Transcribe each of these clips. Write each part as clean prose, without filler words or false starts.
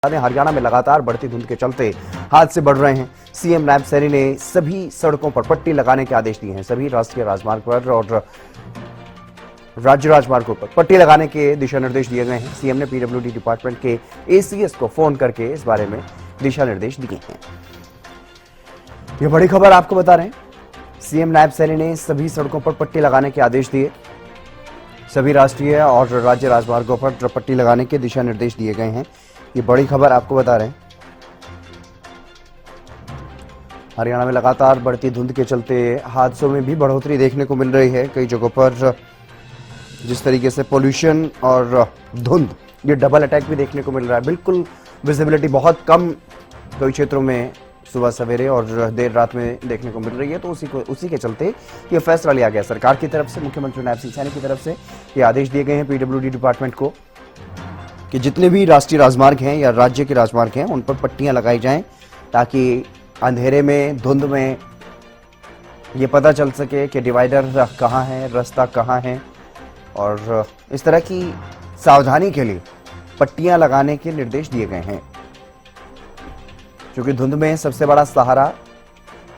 हरियाणा में लगातार बढ़ती धुंध के चलते हादसे बढ़ रहे हैं। सीएम नायब सैनी ने सभी सड़कों पर पट्टी लगाने के आदेश दिए हैं। सभी राष्ट्रीय राजमार्ग पर और राज्य राजमार्गों पर पट्टी लगाने के दिशा निर्देश दिए गए हैं। सीएम ने पीडब्ल्यूडी डिपार्टमेंट के एसीएस को फोन करके इस बारे में दिशा निर्देश दिए हैं। ये बड़ी खबर आपको बता रहे हैं। सीएम नायब सैनी ने सभी सड़कों पर पट्टी लगाने के आदेश दिए। सभी राष्ट्रीय और राज्य राजमार्गों पर पट्टी लगाने के दिशा निर्देश दिए गए हैं। ये बड़ी खबर आपको बता रहे हैं। हरियाणा में लगातार बढ़ती धुंध के चलते हादसों में भी बढ़ोतरी देखने को मिल रही है। कई जगहों पर जिस तरीके से पोल्यूशन और धुंध, ये डबल अटैक भी देखने को मिल रहा है। बिल्कुल विजिबिलिटी बहुत कम कई क्षेत्रों में सुबह सवेरे और देर रात में देखने को मिल रही है। तो उसी के चलते ये फैसला लिया गया सरकार की तरफ से, मुख्यमंत्री नायब सिंह सैनी की तरफ से ये आदेश दिए गए हैं पीडब्ल्यूडी डिपार्टमेंट को कि जितने भी राष्ट्रीय राजमार्ग हैं या राज्य के राजमार्ग हैं उन पर पट्टियां लगाई जाएं, ताकि अंधेरे में, धुंध में ये पता चल सके कि डिवाइडर कहाँ है, रास्ता कहाँ है। और इस तरह की सावधानी के लिए पट्टियां लगाने के निर्देश दिए गए हैं, क्योंकि धुंध में सबसे बड़ा सहारा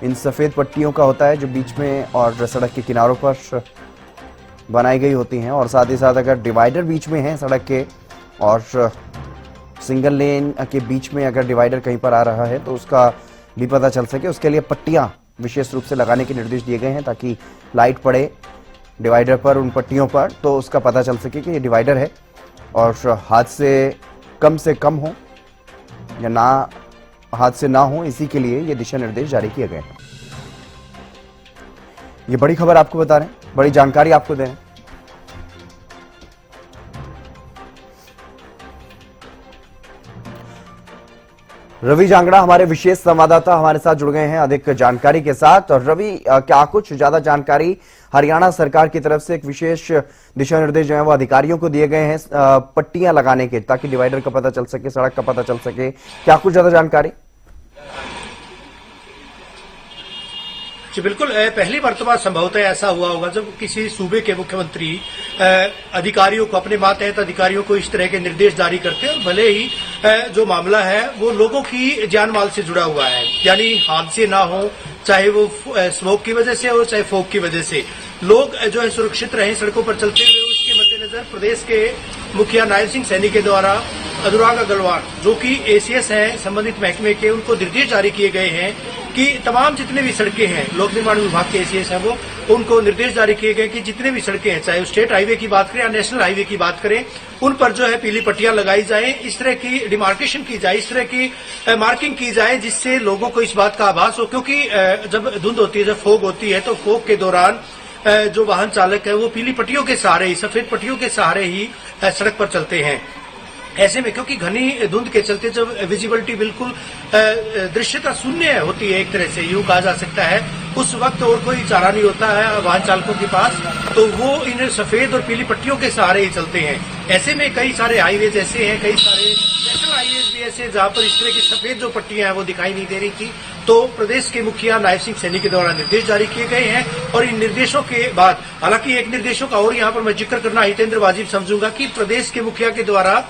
इन सफेद पट्टियों का होता है जो बीच में और सड़क के किनारों पर बनाई गई होती हैं। और साथ ही साथ अगर डिवाइडर बीच में है सड़क के और सिंगल लेन के बीच में अगर डिवाइडर कहीं पर आ रहा है तो उसका भी पता चल सके, उसके लिए पट्टियां विशेष रूप से लगाने के निर्देश दिए गए हैं, ताकि लाइट पड़े डिवाइडर पर, उन पट्टियों पर, तो उसका पता चल सके कि ये डिवाइडर है और हादसे कम से कम हो या ना हादसे ना हो। इसी के लिए ये दिशा निर्देश जारी किए गए हैं। ये बड़ी खबर आपको बता रहे हैं, बड़ी जानकारी आपको दे रहे हैं। रवि जांगड़ा हमारे विशेष संवाददाता हमारे साथ जुड़ गए हैं अधिक जानकारी के साथ। और रवि, क्या कुछ ज्यादा जानकारी हरियाणा सरकार की तरफ से एक विशेष दिशा निर्देश जो है वो अधिकारियों को दिए गए हैं पट्टियां लगाने के, ताकि डिवाइडर का पता चल सके, सड़क का पता चल सके, क्या कुछ ज्यादा जानकारी? जी बिल्कुल, पहली मर्तबा संभवतः ऐसा हुआ होगा जब किसी सूबे के मुख्यमंत्री अधिकारियों को, अपने मातहत अधिकारियों को इस तरह के निर्देश जारी करते हैं। और भले ही जो मामला है वो लोगों की जान माल से जुड़ा हुआ है, यानी हादसे ना हो, चाहे वो स्मोक की वजह से हो चाहे फोग की वजह से, लोग जो है सुरक्षित रहें सड़कों पर चलते हुए। उसके मद्देनजर प्रदेश के मुखिया नायब सिंह सैनी के द्वारा अनुराग अग्रवाल, जो कि एसीएस हैं संबंधित महकमे के, उनको निर्देश जारी किए गए हैं कि तमाम जितने भी सड़कें हैं, लोक निर्माण विभाग के एसीएस हैं वो, उनको निर्देश जारी किए गए कि जितने भी सड़कें हैं, चाहे स्टेट हाईवे की बात करें या नेशनल हाईवे की बात करें, उन पर जो है पीली पट्टियां लगाई जाए, इस तरह की डिमार्केशन की जाए, इस तरह की मार्किंग की जाए, जिससे लोगों को इस बात का आभास हो। क्योंकि जब धुंध होती है, जब फोग होती है, तो फोग के दौरान जो वाहन चालक है वो पीली पट्टियों के सहारे ही, सफेद पट्टियों के सहारे ही सड़क पर चलते हैं। ऐसे में क्योंकि घनी धुंध के चलते जब विजिबिलिटी बिल्कुल दृश्यता शून्य होती है, एक तरह से यूं कहा जा सकता है, उस वक्त और कोई चारा नहीं होता है वाहन चालकों के पास, तो वो इन सफेद और पीली पट्टियों के सहारे ही चलते हैं। ऐसे में कई सारे हाईवेज ऐसे हैं, कई सारे नेशनल हाईवेज भी ऐसे जहां पर इस तरह की सफेद जो पट्टियां हैं वो दिखाई नहीं दे रही थी। तो प्रदेश के मुखिया नायब सिंह सैनी के द्वारा निर्देश जारी किए गए हैं। और इन निर्देशों के बाद, हालांकि एक निर्देशों का और यहाँ पर मैं जिक्र करना हितेंद्र वाजिब समझूंगा कि प्रदेश के मुखिया के द्वारा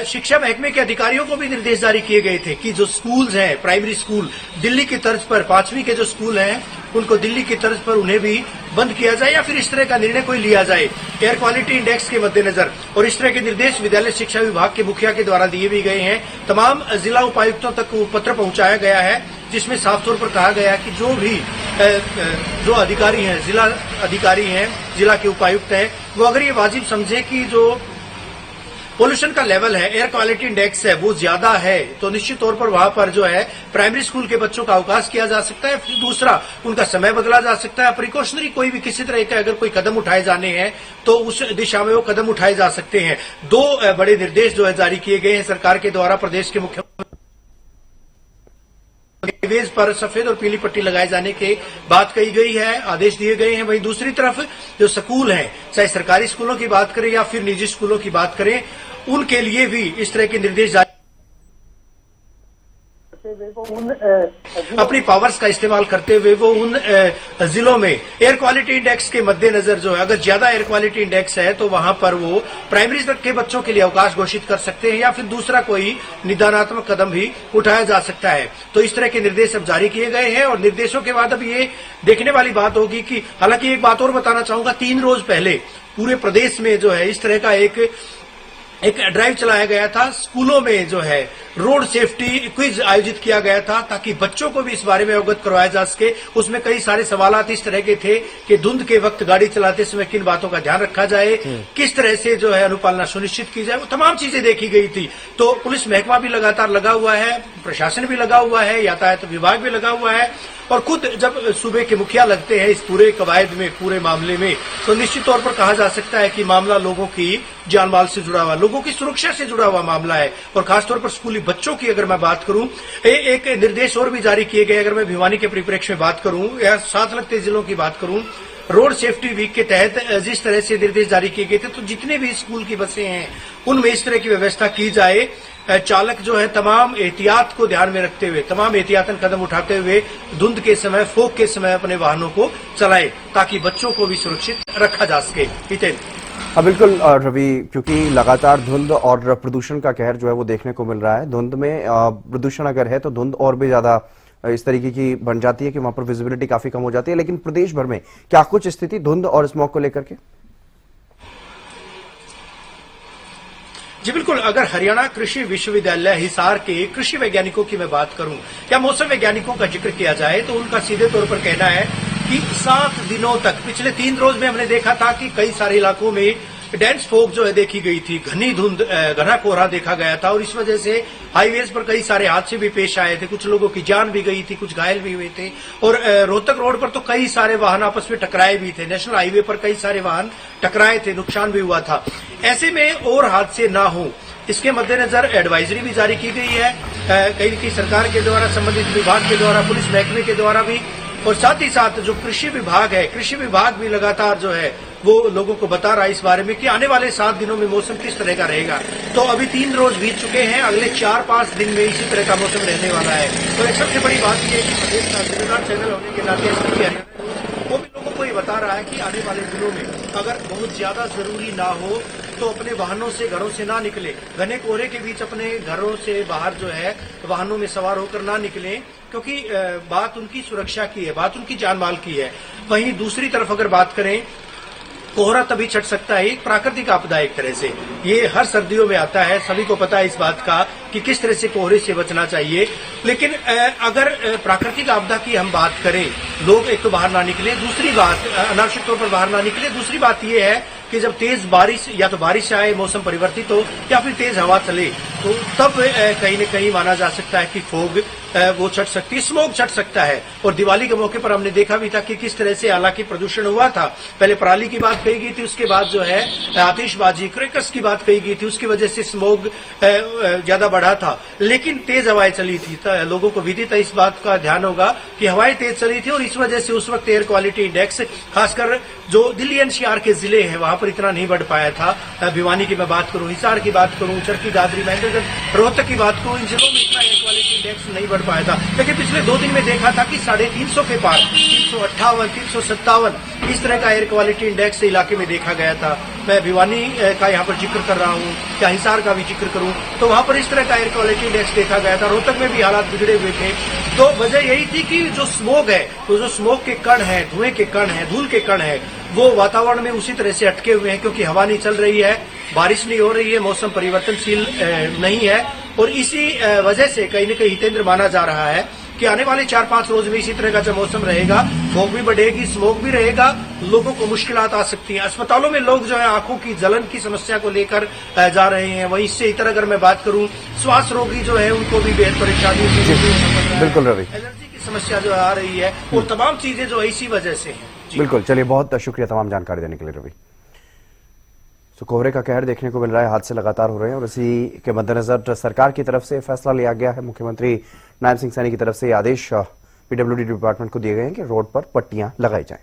शिक्षा महकमे के अधिकारियों को भी निर्देश जारी किए गए थे कि जो स्कूल्स हैं, प्राइमरी स्कूल दिल्ली की तर्ज पर, 5वीं के जो स्कूल हैं उनको दिल्ली की तर्ज पर उन्हें भी बंद किया जाए, या फिर इस तरह का निर्णय कोई लिया जाए एयर क्वालिटी इंडेक्स के मद्देनजर। और इस तरह के निर्देश विद्यालय शिक्षा विभाग के मुखिया के द्वारा दिए भी गए हैं। तमाम जिला उपायुक्तों तक पत्र पहुंचाया गया है, जिसमें साफ तौर पर कहा गया है कि जो अधिकारी हैं, जिला अधिकारी हैं, जिला के उपायुक्त हैं, वो अगर ये वाजिब समझे कि जो पोल्यूशन का लेवल है, एयर क्वालिटी इंडेक्स है, वो ज्यादा है, तो निश्चित तौर पर वहां पर जो है प्राइमरी स्कूल के बच्चों का अवकाश किया जा सकता है। फिर दूसरा, उनका समय बदला जा सकता है। प्रिकॉशनरी कोई भी किसी तरह के अगर कोई कदम उठाए जाने हैं तो उस दिशा में वो कदम उठाए जा सकते हैं। दो बड़े निर्देश जो है जारी किए गए हैं सरकार के द्वारा। प्रदेश के मुख्यमंत्री हाईवेज पर सफेद और पीली पट्टी लगाए जाने की बात कही गई है, आदेश दिए गए हैं। वहीं दूसरी तरफ जो स्कूल हैं, चाहे सरकारी स्कूलों की बात करें या फिर निजी स्कूलों की बात करें, उनके लिए भी इस तरह के निर्देश जारी हुए वो उन अपनी पावर्स का इस्तेमाल करते हुए वो उन जिलों में एयर क्वालिटी इंडेक्स के मद्देनजर जो है, अगर ज्यादा एयर क्वालिटी इंडेक्स है तो वहां पर वो प्राइमरी स्तर के बच्चों के लिए अवकाश घोषित कर सकते हैं या फिर दूसरा कोई निदानात्मक कदम भी उठाया जा सकता है। तो इस तरह के निर्देश अब जारी किए गए हैं और निर्देशों के बाद अब ये देखने वाली बात होगी कि, हालांकि एक बात और बताना चाहूंगा, 3 रोज पहले पूरे प्रदेश में जो है इस तरह का एक ड्राइव चलाया गया था। स्कूलों में जो है रोड सेफ्टी क्विज आयोजित किया गया था ताकि बच्चों को भी इस बारे में अवगत करवाया जा सके। उसमें कई सारे सवालात इस तरह के थे कि धुंध के वक्त गाड़ी चलाते समय किन बातों का ध्यान रखा जाए, किस तरह से जो है अनुपालना सुनिश्चित की जाए, वो तमाम चीजें देखी गई थी। तो पुलिस महकमा भी लगातार लगा हुआ है, प्रशासन भी लगा हुआ है, यातायात विभाग भी लगा हुआ है और खुद जब सूबे के मुखिया लगते हैं इस पूरे कवायद में, पूरे मामले में, तो निश्चित तौर पर कहा जा सकता है कि मामला लोगों की जान माल से जुड़ा हुआ, लोगों की सुरक्षा से जुड़ा हुआ मामला है। और खासतौर पर स्कूली बच्चों की अगर मैं बात करूं, एक निर्देश और भी जारी किए गए। अगर मैं भिवानी के परिप्रेक्ष्य में बात करूं या साथ लगते जिलों की बात करूं, रोड सेफ्टी वीक के तहत जिस तरह से निर्देश जारी किए गए थे, तो जितने भी स्कूल की बसें हैं उनमें इस तरह की व्यवस्था की जाए। चालक जो है तमाम एहतियात को ध्यान में रखते हुए, तमाम एहतियातन कदम उठाते हुए धुंध के समय, फोग के समय अपने वाहनों को चलाए ताकि बच्चों को भी सुरक्षित रखा जा सके। हितेंद्र। हाँ बिल्कुल रवि, क्योंकि लगातार धुंध और प्रदूषण का कहर जो है वो देखने को मिल रहा है। धुंध में प्रदूषण अगर है तो धुंध और भी ज्यादा इस तरीके की बन जाती है कि वहां पर विजिबिलिटी काफी कम हो जाती है। लेकिन प्रदेश भर में क्या कुछ स्थिति धुंध और स्मॉग को लेकर के? जी बिल्कुल, अगर हरियाणा कृषि विश्वविद्यालय हिसार के कृषि वैज्ञानिकों की मैं बात करूं या मौसम वैज्ञानिकों का जिक्र किया जाए तो उनका सीधे तौर पर कहना है कि 7 दिनों तक, पिछले 3 रोज में हमने देखा था कि कई सारे इलाकों में डेंस फोग जो है देखी गई थी, घनी धुंध, घना कोहरा देखा गया था और इस वजह से हाईवेज पर कई सारे हादसे भी पेश आए थे। कुछ लोगों की जान भी गई थी, कुछ घायल भी हुए थे और रोहतक रोड पर तो कई सारे वाहन आपस में टकराए भी थे। नेशनल हाईवे पर कई सारे वाहन टकराए थे, नुकसान भी हुआ था। ऐसे में और हादसे ना हो, इसके मद्देनजर एडवाइजरी भी जारी की गई है कई सरकार के द्वारा, संबंधित विभाग के द्वारा, पुलिस महकमे के द्वारा भी, और साथ ही साथ जो कृषि विभाग है, कृषि विभाग भी लगातार जो है वो लोगों को बता रहा है इस बारे में कि आने वाले 7 दिनों में मौसम किस तरह का रहेगा। तो अभी 3 रोज बीत चुके हैं, अगले 4-5 दिन में इसी तरह का मौसम रहने वाला है। तो एक सबसे बड़ी बात यह है कि प्रदेश का जिम्मेदार चैनल होने के नाते वो भी लोगों को ये बता रहा है कि आने वाले दिनों में अगर बहुत ज्यादा जरूरी ना हो तो अपने वाहनों से, घरों से ना निकले। घने कोहरे के बीच अपने घरों से बाहर जो है वाहनों में सवार होकर ना निकले, क्योंकि बात उनकी सुरक्षा की है, बात उनकी जान माल की है। वहीं दूसरी तरफ अगर बात करें, कोहरा तभी छट सकता है, एक प्राकृतिक आपदा एक तरह से, ये हर सर्दियों में आता है, सभी को पता है इस बात का कि किस तरह से कोहरे से बचना चाहिए। लेकिन अगर प्राकृतिक आपदा की हम बात करें, लोग एक तो बाहर ना निकले, दूसरी बात अनावश्यक तौर पर बाहर ना निकले, दूसरी बात ये है कि जब तेज बारिश, या तो बारिश आए, मौसम परिवर्तित हो या फिर तेज हवा चले, तो तब कहीं न कहीं माना जा सकता है कि फोग वो छट सकती है, स्मोक छट सकता है। और दिवाली के मौके पर हमने देखा भी था कि किस तरह से हालांकि प्रदूषण हुआ था, पहले पराली की बात कही गई थी, उसके बाद जो है आतिशबाजी, क्रैकर्स की बात कही गई थी, उसकी वजह से स्मोक ज्यादा बढ़ा था। लेकिन तेज हवाएं चली थी, लोगों को विदित इस बात का ध्यान होगा कि हवाएं तेज चली थी और इस वजह से उस वक्त एयर क्वालिटी इंडेक्स, खासकर जो दिल्ली एनसीआर के जिले हैं वहां पर इतना नहीं बढ़ पाया था। भिवानी की मैं बात करूं, हिसार की बात करूं, चरखी दादरी, महेंद्रगढ़, रोहतक की बात करूं, इन जिलों में इतना एयर क्वालिटी इंडेक्स नहीं बढ़ पाया था। लेकिन पिछले 2 दिन में देखा था कि 350 के पार 358, 357 इस तरह का एयर क्वालिटी इंडेक्स इलाके में देखा गया था। मैं भिवानी का यहाँ पर जिक्र कर रहा हूँ, या हिसार का भी जिक्र करूँ तो वहां पर इस तरह का एयर क्वालिटी इंडेक्स देखा गया था। रोहतक में भी हालात बिगड़े हुए थे। तो वजह यही थी कि जो स्मोक है, तो जो स्मोक के कण है, धुएं के कण है, धूल के कण है, वो वातावरण में उसी तरह से अटके हुए हैं, क्योंकि हवा नहीं चल रही है, बारिश नहीं हो रही है, मौसम परिवर्तनशील नहीं है। और इसी वजह से कहीं न कहीं हितेंद्र माना जा रहा है कि आने वाले 4-5 रोज में इसी तरह का जब मौसम रहेगा, फोग भी बढ़ेगी, स्मोक भी रहेगा, लोगों को मुश्किलात आ सकती हैं। अस्पतालों में लोग जो है आंखों की जलन की समस्या को लेकर जा रहे हैं। वहीं इससे इतर अगर मैं बात करूं, श्वास रोगी जो है उनको भी बेहद परेशानी होती है। बिल्कुल रवि, एलर्जी की समस्या जो आ रही है, वो तमाम चीजें जो है इसी वजह से है। बिल्कुल, चलिए बहुत शुक्रिया तमाम जानकारी देने के लिए रवि। तो कोहरे का कहर देखने को मिल रहा है, हादसे लगातार हो रहे हैं और इसी के मद्देनजर सरकार की तरफ से फैसला लिया गया है। मुख्यमंत्री नायब सिंह सैनी की तरफ से आदेश पीडब्ल्यूडी डिपार्टमेंट को दिए गए हैं कि रोड पर पट्टियां लगाई जाएं।